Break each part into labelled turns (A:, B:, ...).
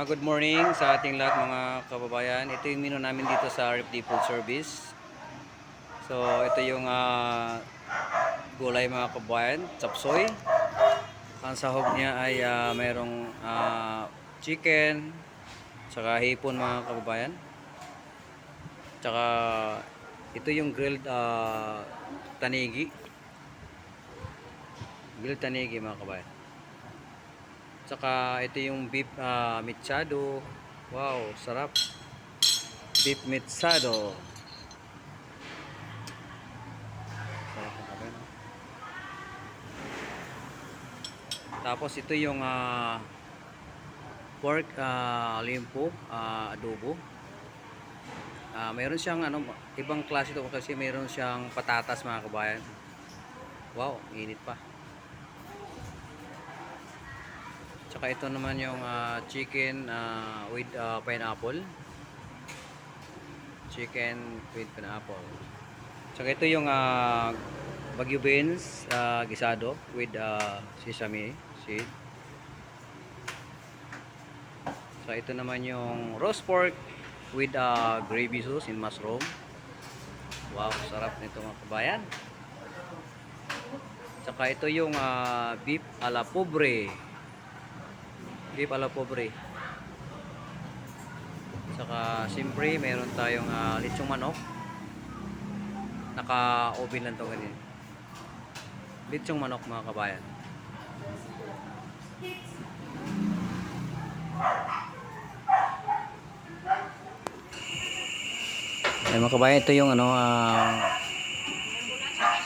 A: Good morning sa ating lahat mga kababayan. Ito yung menu namin dito sa RFD Food Service. So ito yung gulay mga kababayan, chapsoy. Ang sahog niya ay mayroong chicken, tsaka hipon mga kababayan. Tsaka ito yung grilled tanigi. Grilled tanigi mga kababayan. Tsaka ito yung beef mechado. Wow, sarap. Beef mechado. Sarap ng kabayan. Tapos ito yung pork limpo adobo. Mayroon siyang ibang klase ito kasi mayroon siyang patatas mga kabayan. Wow, init pa. Tsaka ito naman yung chicken with pineapple. Chicken with pineapple. Tsaka ito yung Baguio beans gisado with sesame seed. So ito naman yung roast pork with gravy sauce in mushroom. Wow, sarap nito mga kabayan. Tsaka ito yung beef a la pobre. Beef a la pobre. Tsaka siyempre meron tayong lechong manok. Naka-oven lang to ganyan. Lechong manok mga kabayan. Ay mga kabayan, ito yung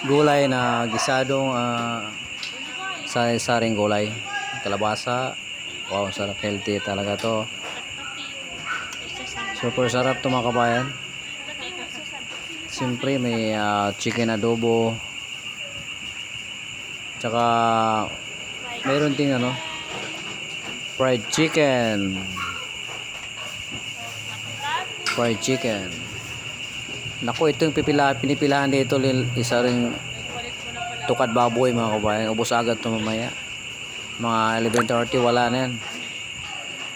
A: gulay na gisadong sari-saring gulay. Kalabasa. Wow, sarap, healthy talaga to. Super sarap to mga kabayan. Siyempre may chicken adobo. Tsaka mayroon ding fried chicken. Fried chicken. Naku, ito yung pinipilahan dito, isa ring tukad baboy mga kabayan. Ubos agad ito mamaya. Mga 11:30 wala na yan.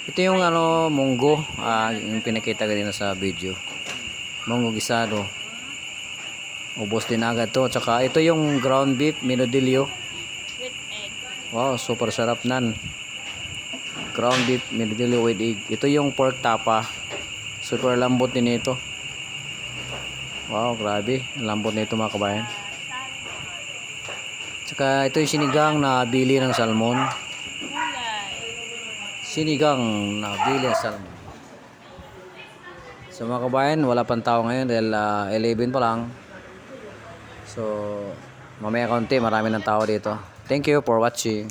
A: Ito yung munggo, yung pinakita ko din sa video. Munggo gisado. Ubos din agad to. Tsaka ito yung ground beef minodilyo. Wow, super sarap nan. Ground beef minodilyo with egg. Ito yung pork tapa. Super lambot din ito. Wow, grabe. Lambot nito mga kabayan. Tsaka ito yung sinigang na bili ng salmon. Sinigang na bili ng salmon. So mga kabayan, wala pang tao ngayon dahil 11 pa lang. So mamaya konti, marami ng tao dito. Thank you for watching.